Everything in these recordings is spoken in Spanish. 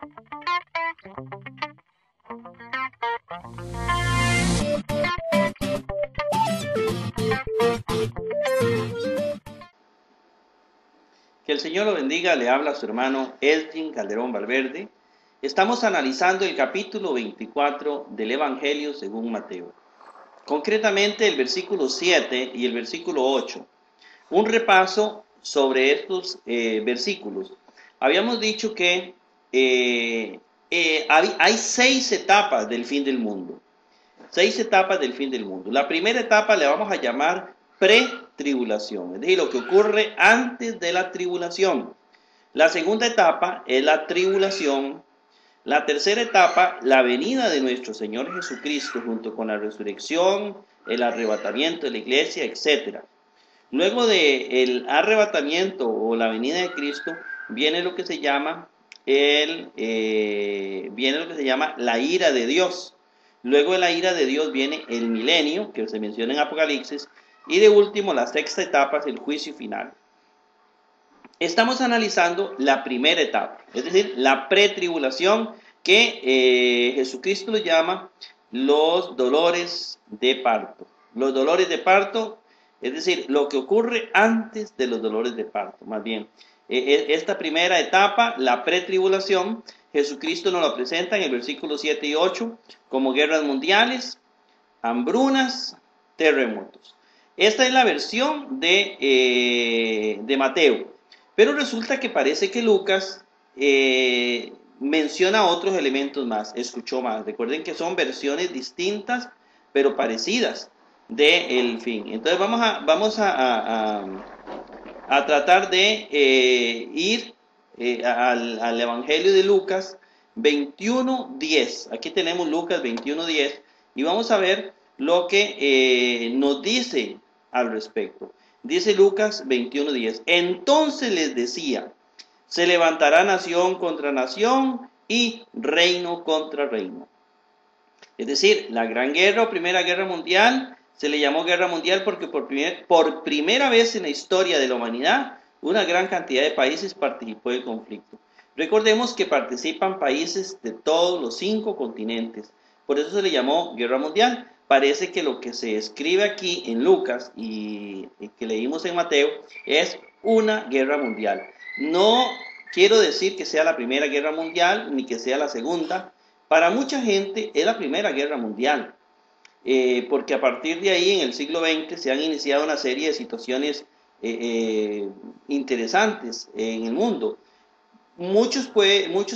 Que el Señor lo bendiga, le habla su hermano Elgin Calderón Valverde. Estamos analizando el capítulo 24 del Evangelio según Mateo. Concretamente el versículo 7 y el versículo 8. Un repaso sobre estos versículos. Habíamos dicho que hay 6 etapas del fin del mundo. 6 etapas del fin del mundo. La primera etapa le vamos a llamar pretribulación, es decir, lo que ocurre antes de la tribulación. La segunda etapa es la tribulación. La tercera etapa, la venida de nuestro Señor Jesucristo junto con la resurrección, el arrebatamiento de la iglesia, etc. Luego del arrebatamiento o la venida de Cristo, viene lo que se llama la ira de Dios. Luego de la ira de Dios viene el milenio, que se menciona en Apocalipsis, y de último, la sexta etapa es el juicio final. Estamos analizando la primera etapa, es decir, la pretribulación, que Jesucristo lo llama los dolores de parto. Los dolores de parto, es decir, lo que ocurre antes de los dolores de parto, más bien. Esta primera etapa, la pretribulación, Jesucristo nos la presenta en el versículo 7 y 8 como guerras mundiales, hambrunas, terremotos. Esta es la versión de Mateo, pero resulta que parece que Lucas menciona otros elementos más, escuchó más. Recuerden que son versiones distintas, pero parecidas del fin. Entonces vamos a tratar de ir al Evangelio de Lucas 21:10. Aquí tenemos Lucas 21:10 y vamos a ver lo que nos dice al respecto. Dice Lucas 21:10. Entonces les decía, se levantará nación contra nación y reino contra reino. Es decir, la Gran Guerra o Primera Guerra Mundial se le llamó Guerra Mundial porque por primera vez en la historia de la humanidad una gran cantidad de países participó del conflicto. Recordemos que participan países de todos los 5 continentes. Por eso se le llamó Guerra Mundial. Parece que lo que se escribe aquí en Lucas y que leímos en Mateo es una guerra mundial. No quiero decir que sea la Primera Guerra Mundial ni que sea la segunda. Para mucha gente es la Primera Guerra Mundial, porque a partir de ahí en el siglo XX se han iniciado una serie de situaciones interesantes en el mundo. Muchos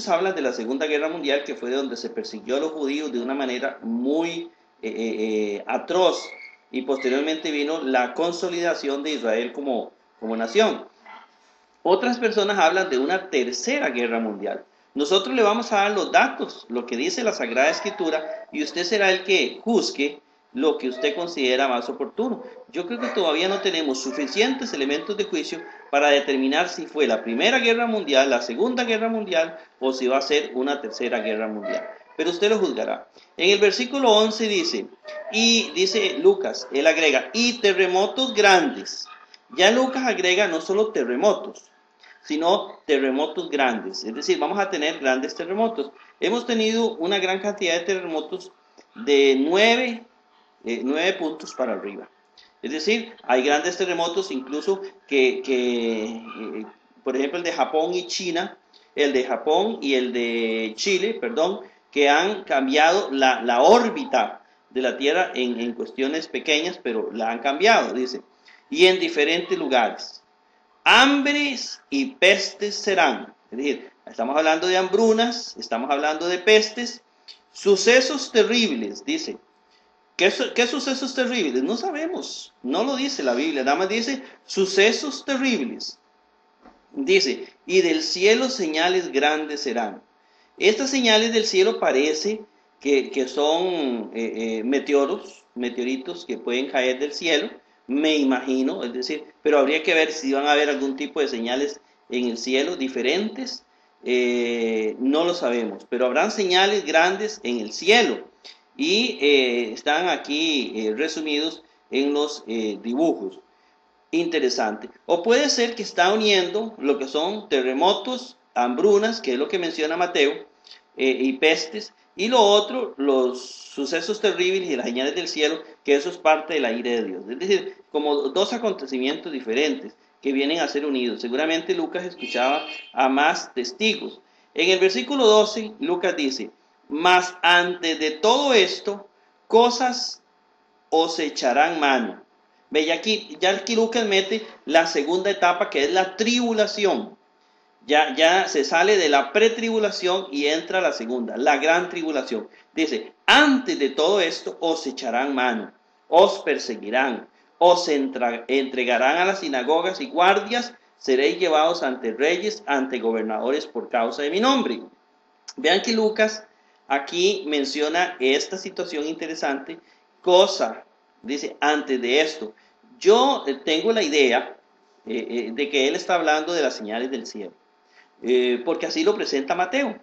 hablan de la Segunda Guerra Mundial, que fue donde se persiguió a los judíos de una manera muy atroz, y posteriormente vino la consolidación de Israel como nación. Otras personas hablan de una Tercera Guerra Mundial. Nosotros le vamos a dar los datos, lo que dice la Sagrada Escritura, y usted será el que juzgue lo que usted considera más oportuno. Yo creo que todavía no tenemos suficientes elementos de juicio para determinar si fue la Primera Guerra Mundial, la Segunda Guerra Mundial, o si va a ser una Tercera Guerra Mundial. Pero usted lo juzgará. En el versículo 11 dice Lucas, él agrega, y terremotos grandes. Ya Lucas agrega no solo terremotos, sino terremotos grandes. Es decir, vamos a tener grandes terremotos. Hemos tenido una gran cantidad de terremotos de 9 puntos para arriba. Es decir, hay grandes terremotos incluso por ejemplo, el de Japón y China, el de Japón y el de Chile, que han cambiado la órbita de la Tierra en cuestiones pequeñas, pero la han cambiado, dice, y en diferentes lugares. Hambres y pestes serán. Es decir, estamos hablando de hambrunas, estamos hablando de pestes, sucesos terribles, dice. ¿Qué sucesos terribles? No sabemos, no lo dice la Biblia, nada más dice sucesos terribles. Dice, y del cielo señales grandes serán. Estas señales del cielo parece que son meteoritos que pueden caer del cielo, me imagino, es decir, pero habría que ver si van a haber algún tipo de señales en el cielo diferentes, no lo sabemos, pero habrán señales grandes en el cielo y están aquí resumidos en los dibujos. Interesante. O puede ser que está uniendo lo que son terremotos, hambrunas, que es lo que menciona Mateo, y pestes, y lo otro, los sucesos terribles y las señales del cielo, que eso es parte de la ira de Dios. Es decir, como dos acontecimientos diferentes que vienen a ser unidos. Seguramente Lucas escuchaba a más testigos. En el versículo 12, Lucas dice, mas antes de todo esto, cosas os echarán mano. Ve, ya aquí Lucas mete la segunda etapa, que es la tribulación. Ya se sale de la pretribulación y entra la segunda, la gran tribulación. Dice, antes de todo esto os echarán mano, os perseguirán, os entregarán a las sinagogas y guardias, seréis llevados ante reyes, ante gobernadores por causa de mi nombre. Vean que Lucas aquí menciona esta situación interesante, dice, antes de esto. Yo tengo la idea de que él está hablando de las señales del cielo. Porque así lo presenta Mateo,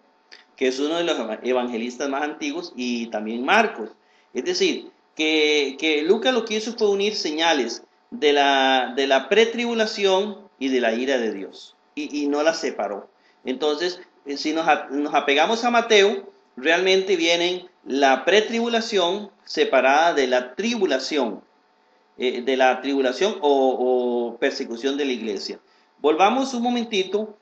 que es uno de los evangelistas más antiguos, y también Marcos. Es decir, que Lucas lo que hizo fue unir señales de la pretribulación y de la ira de Dios, y no las separó. Entonces, si nos apegamos a Mateo, realmente vienen la pretribulación separada de la tribulación, o persecución de la iglesia. Volvamos un momentito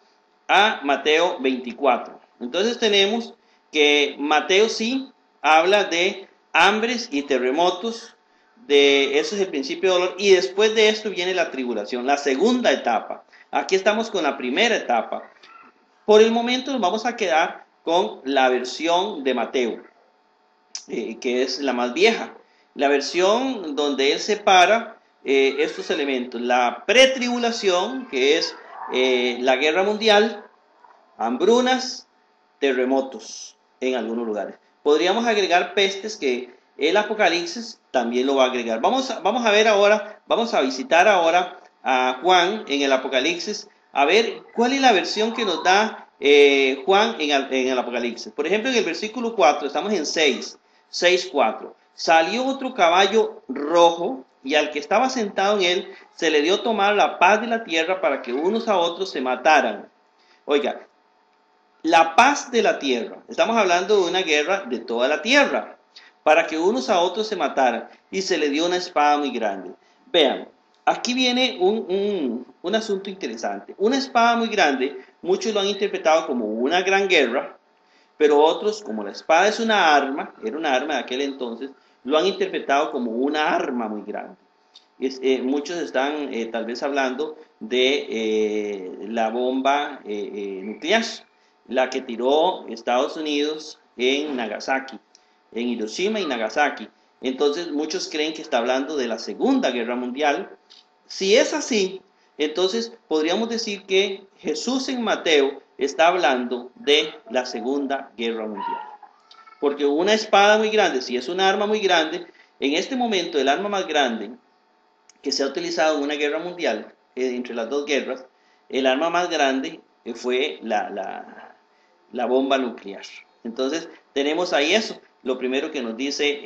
a Mateo 24. Entonces tenemos que Mateo sí habla de hambres y terremotos, eso es el principio de dolor, y después de esto viene la tribulación, la segunda etapa. Aquí estamos con la primera etapa. Por el momento nos vamos a quedar con la versión de Mateo, que es la más vieja. La versión donde él separa estos elementos, la pretribulación, que es la guerra mundial, hambrunas, terremotos en algunos lugares. Podríamos agregar pestes, que el Apocalipsis también lo va a agregar. Vamos a ver ahora, vamos a visitar ahora a Juan en el Apocalipsis, a ver cuál es la versión que nos da Juan en el Apocalipsis. Por ejemplo, en el versículo 4, estamos en 6:4. Salió otro caballo rojo, y al que estaba sentado en él se le dio tomar la paz de la tierra para que unos a otros se mataran. Oiga, la paz de la tierra. Estamos hablando de una guerra de toda la tierra, para que unos a otros se mataran, y se le dio una espada muy grande. Vean, aquí viene un asunto interesante. Una espada muy grande, muchos lo han interpretado como una gran guerra, pero otros, como la espada es una arma, era una arma de aquel entonces, lo han interpretado como una arma muy grande. Muchos están tal vez hablando de la bomba nuclear, la que tiró Estados Unidos en Nagasaki, en Hiroshima y Nagasaki. Entonces muchos creen que está hablando de la Segunda Guerra Mundial. Si es así, entonces podríamos decir que Jesús en Mateo está hablando de la Segunda Guerra Mundial. Porque una espada muy grande, si es una arma muy grande, en este momento el arma más grande que se ha utilizado en una guerra mundial, entre las dos guerras, el arma más grande fue la bomba nuclear. Entonces tenemos ahí eso, lo primero que nos dice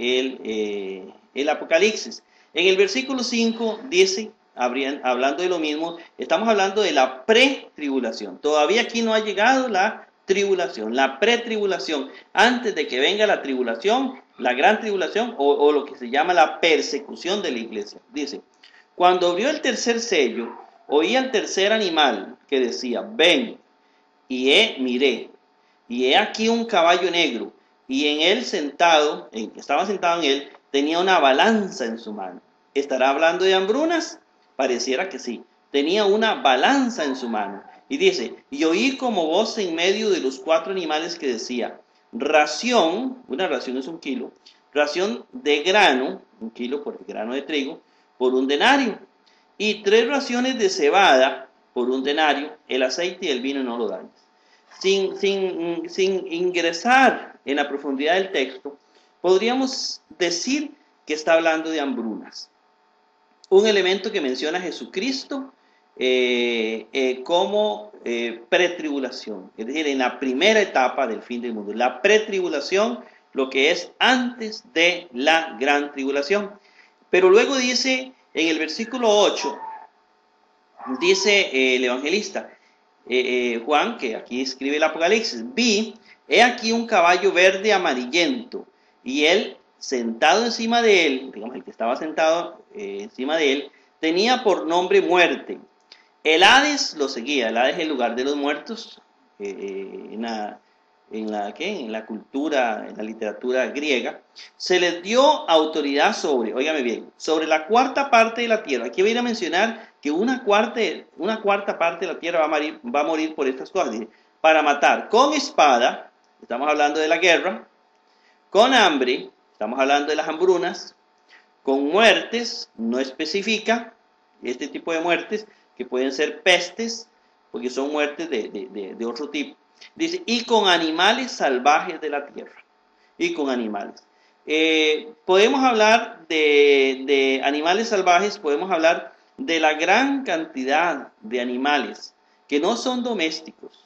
el Apocalipsis. En el versículo 5 dice, hablando de lo mismo, estamos hablando de la pretribulación. Todavía aquí no ha llegado la tribulación, la pretribulación, antes de que venga la tribulación, la gran tribulación, o lo que se llama la persecución de la iglesia. Dice, cuando abrió el tercer sello, oí al tercer animal que decía, ven, y miré, y he aquí un caballo negro, y en él estaba sentado en él, tenía una balanza en su mano. ¿Estará hablando de hambrunas? Pareciera que sí. Tenía una balanza en su mano. Y dice, y oí como voz en medio de los 4 animales que decía, ración, una ración es 1 kilo, ración de grano, 1 kilo por el grano de trigo, por 1 denario, y 3 raciones de cebada por 1 denario, el aceite y el vino no lo dañes. Sin ingresar en la profundidad del texto, podríamos decir que está hablando de hambrunas. Un elemento que menciona Jesucristo como pretribulación, es decir, en la primera etapa del fin del mundo. La pretribulación, lo que es antes de la gran tribulación. Pero luego dice, en el versículo 8, dice el evangelista Juan, que aquí escribe el Apocalipsis, vi He aquí un caballo verde amarillento, y él sentado encima de él, digamos el que estaba sentado encima de él, tenía por nombre Muerte. El Hades lo seguía. El Hades es el lugar de los muertos en la cultura, en la literatura griega. Se les dio autoridad sobre, óigame bien, sobre la cuarta parte de la tierra. Aquí voy a mencionar que una cuarta parte de la tierra va a morir por estas cosas. Dice, para matar con espada, estamos hablando de la guerra, con hambre, estamos hablando de las hambrunas, con muertes, no especifica este tipo de muertes, que pueden ser pestes, porque son muertes de otro tipo. Dice, y con animales salvajes de la tierra. Y con animales. Podemos hablar de animales salvajes, podemos hablar de la gran cantidad de animales que no son domésticos,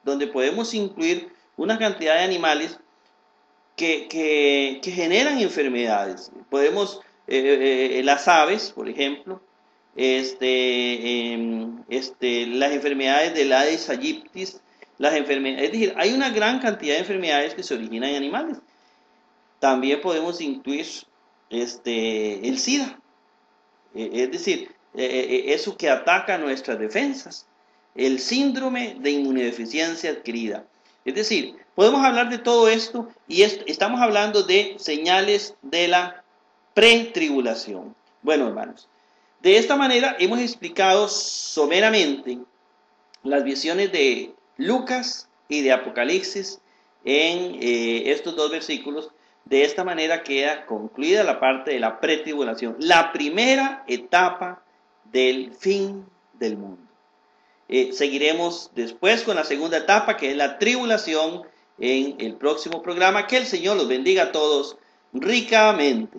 donde podemos incluir una cantidad de animales que generan enfermedades. Podemos, las aves, por ejemplo, las enfermedades del Aedes aegypti, las enfermedades, es decir, hay una gran cantidad de enfermedades que se originan en animales. También podemos incluir el SIDA, es decir, eso que ataca nuestras defensas, el síndrome de inmunodeficiencia adquirida. Es decir, podemos hablar de todo esto y estamos hablando de señales de la pretribulación. Bueno, hermanos, de esta manera hemos explicado someramente las visiones de Lucas y de Apocalipsis en estos dos versículos. De esta manera queda concluida la parte de la pretribulación, la primera etapa del fin del mundo. Seguiremos después con la segunda etapa, que es la tribulación, en el próximo programa. Que el Señor los bendiga a todos ricamente.